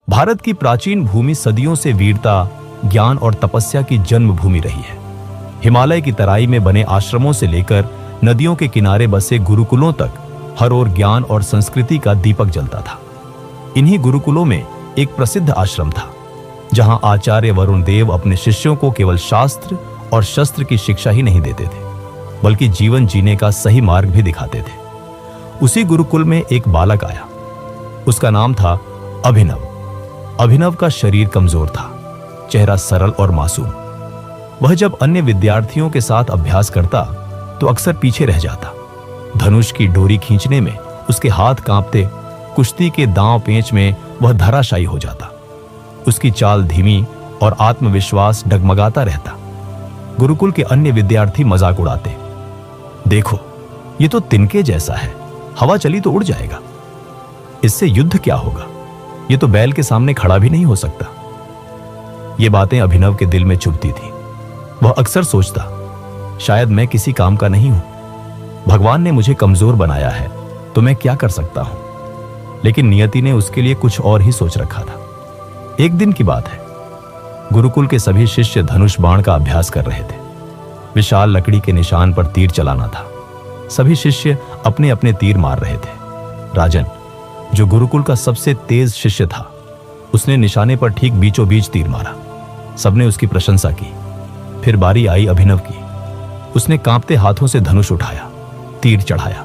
भारत की प्राचीन भूमि सदियों से वीरता, ज्ञान और तपस्या की जन्मभूमि रही है। हिमालय की तराई में बने आश्रमों से लेकर नदियों के किनारे बसे गुरुकुलों तक हर ओर ज्ञान और संस्कृति का दीपक जलता था। इन्हीं गुरुकुलों में एक प्रसिद्ध आश्रम था, जहां आचार्य वरुण देव अपने शिष्यों को केवल शास्त्र और शस्त्र की शिक्षा ही नहीं देते थे, बल्कि जीवन जीने का सही मार्ग भी दिखाते थे। उसी गुरुकुल में एक बालक आया। उसका नाम था अभिनव। अभिनव का शरीर कमजोर था, चेहरा सरल और मासूम। वह जब अन्य विद्यार्थियों के साथ अभ्यास करता तो अक्सर पीछे रह जाता। धनुष की डोरी खींचने में उसके हाथ कांपते, कुश्ती के दांव पेंच में वह धराशायी हो जाता। उसकी चाल धीमी और आत्मविश्वास डगमगाता रहता। गुरुकुल के अन्य विद्यार्थी मजाक उड़ाते, देखो ये तो तिनके जैसा है, हवा चली तो उड़ जाएगा, इससे युद्ध क्या होगा, ये तो बैल के सामने खड़ा भी नहीं हो सकता। ये बातें अभिनव के दिल में चुभती थी। वह अक्सर सोचता, शायद मैं किसी काम का नहीं हूं, भगवान ने मुझे कमजोर बनाया है तो मैं क्या कर सकता हूं। लेकिन नियति ने उसके लिए कुछ और ही सोच रखा था। एक दिन की बात है, गुरुकुल के सभी शिष्य धनुष बाण का अभ्यास कर रहे थे। विशाल लकड़ी के निशान पर तीर चलाना था। सभी शिष्य अपने अपने तीर मार रहे थे। राजन, जो गुरुकुल का सबसे तेज शिष्य था, उसने निशाने पर ठीक बीचों बीच तीर मारा। सबने उसकी प्रशंसा की। फिर बारी आई अभिनव की। उसने कांपते हाथों से धनुष उठाया, तीर चढ़ाया।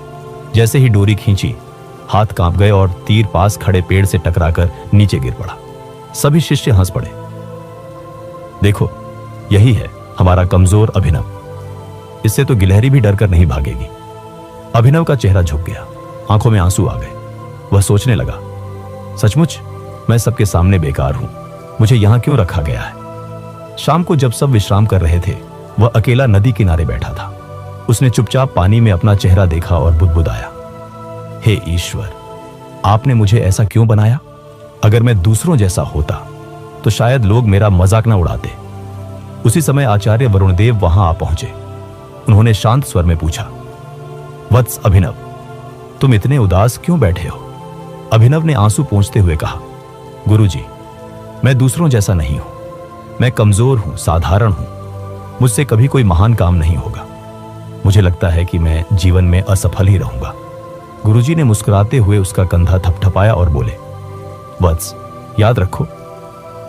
जैसे ही डोरी खींची, हाथ कांप गए और तीर पास खड़े पेड़ से टकराकर नीचे गिर पड़ा। सभी शिष्य हंस पड़े। देखो, यही है हमारा कमजोर अभिनव, इससे तो गिलहरी भी डरकर नहीं भागेगी। अभिनव का चेहरा झुक गया, आंखों में आंसू आ गए। वह सोचने लगा, सचमुच मैं सबके सामने बेकार हूं, मुझे यहां क्यों रखा गया है। शाम को जब सब विश्राम कर रहे थे, वह अकेला नदी किनारे बैठा था। उसने चुपचाप पानी में अपना चेहरा देखा और बुदबुदाया, हे ईश्वर, आपने मुझे ऐसा क्यों बनाया। अगर मैं दूसरों जैसा होता तो शायद लोग मेरा मजाक न उड़ाते। उसी समय आचार्य वरुण देव वहां आ पहुंचे। उन्होंने शांत स्वर में पूछा, वत्स अभिनव, तुम इतने उदास क्यों बैठे हो। अभिनव ने आंसू पोंछते हुए कहा, गुरुजी, मैं दूसरों जैसा नहीं हूं, मैं कमजोर हूं, साधारण हूं, मुझसे कभी कोई महान काम नहीं होगा। मुझे लगता है कि मैं जीवन में असफल ही रहूंगा। गुरुजी ने मुस्कुराते हुए उसका कंधा थपथपाया और बोले, वत्स, याद रखो,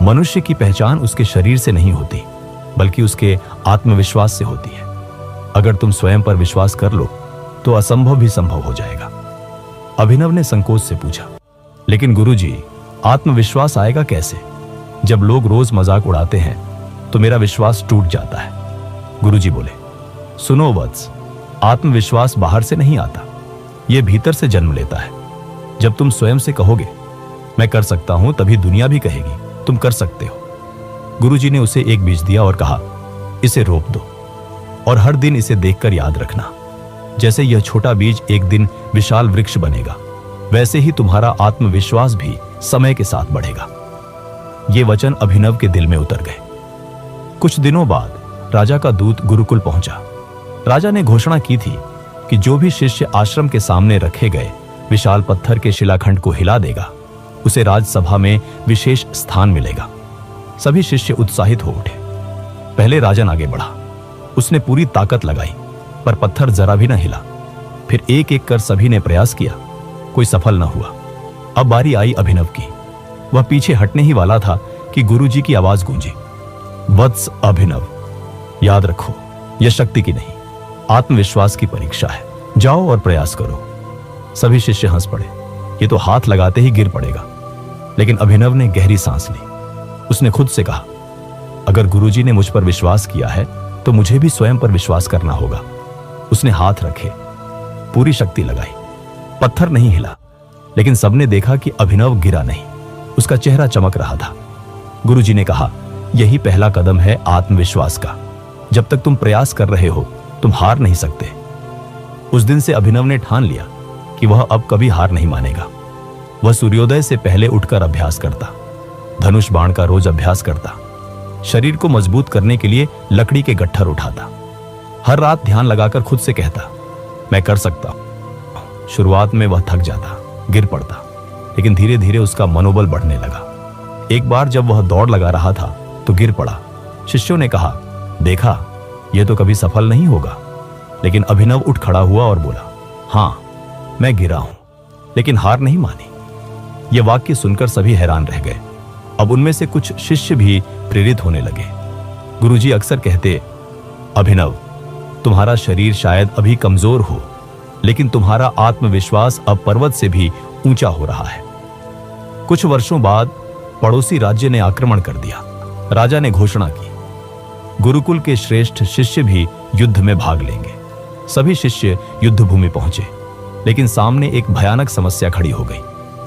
मनुष्य की पहचान उसके शरीर से नहीं होती, बल्कि उसके आत्मविश्वास से होती है। अगर तुम स्वयं पर विश्वास कर लो तो असंभव भी संभव हो जाएगा। अभिनव ने संकोच से पूछा, लेकिन गुरुजी, आत्मविश्वास आएगा कैसे। जब लोग रोज मजाक उड़ाते हैं तो मेरा विश्वास टूट जाता है। गुरुजी बोले, सुनो वत्स, आत्मविश्वास बाहर से नहीं आता, यह भीतर से जन्म लेता है। जब तुम स्वयं से कहोगे मैं कर सकता हूं, तभी दुनिया भी कहेगी तुम कर सकते हो। गुरुजी ने उसे एक बीज दिया और कहा, इसे रोप दो और हर दिन इसे देखकर याद रखना। जैसे यह छोटा बीज एक दिन विशाल वृक्ष बनेगा, वैसे ही तुम्हारा आत्मविश्वास भी समय के साथ बढ़ेगा। ये वचन अभिनव के दिल में उतर गए। कुछ दिनों बाद राजा का दूत गुरुकुल पहुंचा। राजा ने घोषणा की थी कि जो भी शिष्य आश्रम के सामने रखे गए विशाल पत्थर के शिलाखंड को हिला देगा, उसे राजसभा में विशेष स्थान मिलेगा। सभी शिष्य उत्साहित हो उठे। पहले राजन आगे बढ़ा। उसने पूरी ताकत लगाई, पर पत्थर जरा भी न हिला। फिर एक एक कर सभी ने प्रयास किया, कोई सफल न हुआ। अब बारी आई अभिनव की। वह पीछे हटने ही वाला था कि गुरुजी की आवाज गूंजी, वत्स अभिनव, याद रखो, यह शक्ति की नहीं, आत्मविश्वास की परीक्षा है। जाओ और प्रयास करो। सभी शिष्य हंस पड़े। ये तो हाथ लगाते ही गिर पड़ेगा। लेकिन अभिनव ने गहरी सांस ली। उसने खुद से कहा, अगर गुरुजी ने मुझ पर विश्वास किया है तो मुझे भी स्वयं पर विश्वास करना होगा। उसने हाथ रखे, पूरी शक्ति लगाई। पत्थर नहीं हिला, लेकिन सबने देखा कि अभिनव गिरा नहीं, उसका चेहरा चमक रहा था। गुरुजी ने कहा, यही पहला कदम है आत्मविश्वास का। जब तक तुम प्रयास कर रहे हो, तुम हार नहीं सकते। उस दिन से अभिनव ने ठान लिया कि वह अब कभी हार नहीं मानेगा। वह सूर्योदय से पहले उठकर अभ्यास करता, धनुष बाण का रोज अभ्यास करता, शरीर को मजबूत करने के लिए लकड़ी के गट्ठर उठाता। हर रात ध्यान लगाकर खुद से कहता, मैं कर सकता हूं। शुरुआत में वह थक जाता, गिर पड़ता, लेकिन धीरे धीरे उसका मनोबल बढ़ने लगा। एक बार जब वह दौड़ लगा रहा था तो गिर पड़ा। शिष्यों ने कहा, देखा, यह तो कभी सफल नहीं होगा। लेकिन अभिनव उठ खड़ा हुआ और बोला, हाँ, मैं गिरा हूं, लेकिन हार नहीं मानी। यह वाक्य सुनकर सभी हैरान रह गए। अब उनमें से कुछ शिष्य भी प्रेरित होने लगे। गुरुजी अक्सर कहते, अभिनव, तुम्हारा शरीर शायद अभी कमजोर हो, लेकिन तुम्हारा आत्मविश्वास अब पर्वत से भी ऊंचा हो रहा है। कुछ वर्षों बाद पड़ोसी राज्य ने आक्रमण कर दिया। राजा ने घोषणा की, गुरुकुल के श्रेष्ठ शिष्य भी युद्ध में भाग लेंगे। सभी शिष्य युद्ध भूमि पहुंचे, लेकिन सामने एक भयानक समस्या खड़ी हो गई।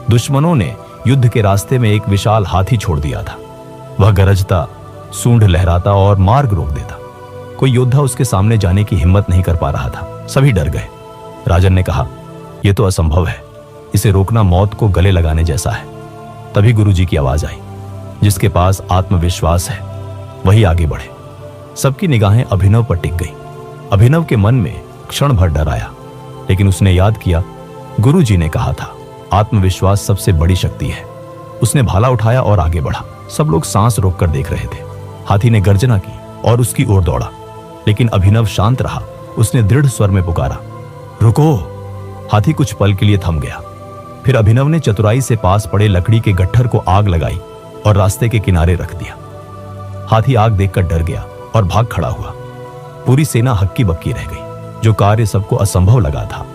दुश्मनों ने युद्ध के रास्ते में एक विशाल हाथी छोड़ दिया था। वह गरजता, सूंड लहराता और मार्ग रोक देता। कोई योद्धा उसके सामने जाने की हिम्मत नहीं कर पा रहा था। सभी डर गए। राजन ने कहा, यह तो असंभव है, इसे रोकना मौत को गले लगाने जैसा है। तभी गुरुजी की आवाज आई, जिसके पास आत्मविश्वास है वही आगे बढ़े। सबकी निगाहें अभिनव पर टिक गई। अभिनव के मन में क्षण भर डर आया, लेकिन उसने याद किया, गुरुजी ने कहा था, आत्मविश्वास सबसे बड़ी शक्ति है। उसने भाला उठाया और आगे बढ़ा। सब लोग सांस रोककर देख रहे थे। हाथी ने गर्जना की और उसकी ओर दौड़ा, लेकिन अभिनव शांत रहा। उसने दृढ़ स्वर में पुकारा, रुको। हाथी कुछ पल के लिए थम गया। फिर अभिनव ने चतुराई से पास पड़े लकड़ी के गट्ठर को आग लगाई और रास्ते के किनारे रख दिया। हाथी आग देखकर डर गया और भाग खड़ा हुआ। पूरी सेना हक्की बक्की रह गई। जो कार्य सबको असंभव लगा था,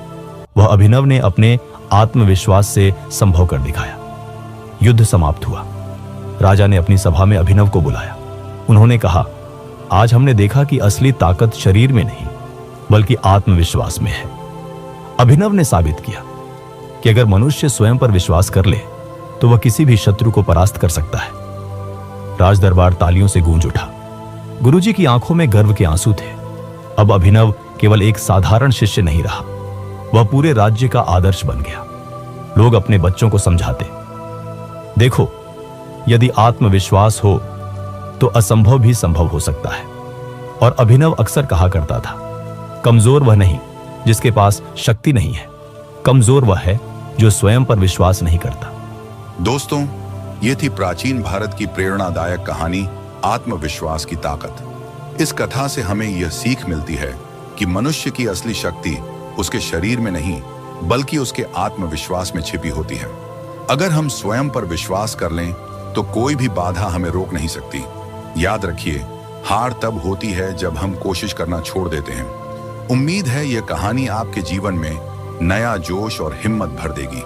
वह अभिनव ने अपने आत्मविश्वास से संभव कर दिखाया। युद्ध समाप्त हुआ। राजा ने अपनी सभा में अभिनव को बुलाया। उन्होंने कहा, आज हमने देखा कि असली ताकत शरीर में नहीं, बल्कि आत्मविश्वास में है। अभिनव ने साबित किया कि अगर मनुष्य स्वयं पर विश्वास कर ले तो वह किसी भी शत्रु को परास्त कर सकता है। राजदरबार तालियों से गूंज उठा। गुरुजी की आंखों में गर्व के आंसू थे। अब अभिनव केवल एक साधारण शिष्य नहीं रहा, वह पूरे राज्य का आदर्श बन गया। लोग अपने बच्चों को समझाते, देखो, यदि आत्मविश्वास हो तो असंभव भी संभव हो सकता है। और अभिनव अक्सर कहा करता था, कमजोर वह नहीं जिसके पास शक्ति नहीं है, कमजोर वह है जो स्वयं पर विश्वास नहीं करता। दोस्तों, ये थी प्राचीन भारत की प्रेरणादायक कहानी, आत्मविश्वास की ताकत। इस कथा से हमें यह सीख मिलती है कि मनुष्य की असली शक्ति उसके शरीर में नहीं, बल्कि उसके आत्मविश्वास में छिपी होती है। अगर हम स्वयं पर विश्वास कर लें तो कोई भी बाधा हमें रोक नहीं सकती। याद रखिए, हार तब होती है जब हम कोशिश करना छोड़ देते हैं। उम्मीद है यह कहानी आपके जीवन में नया जोश और हिम्मत भर देगी।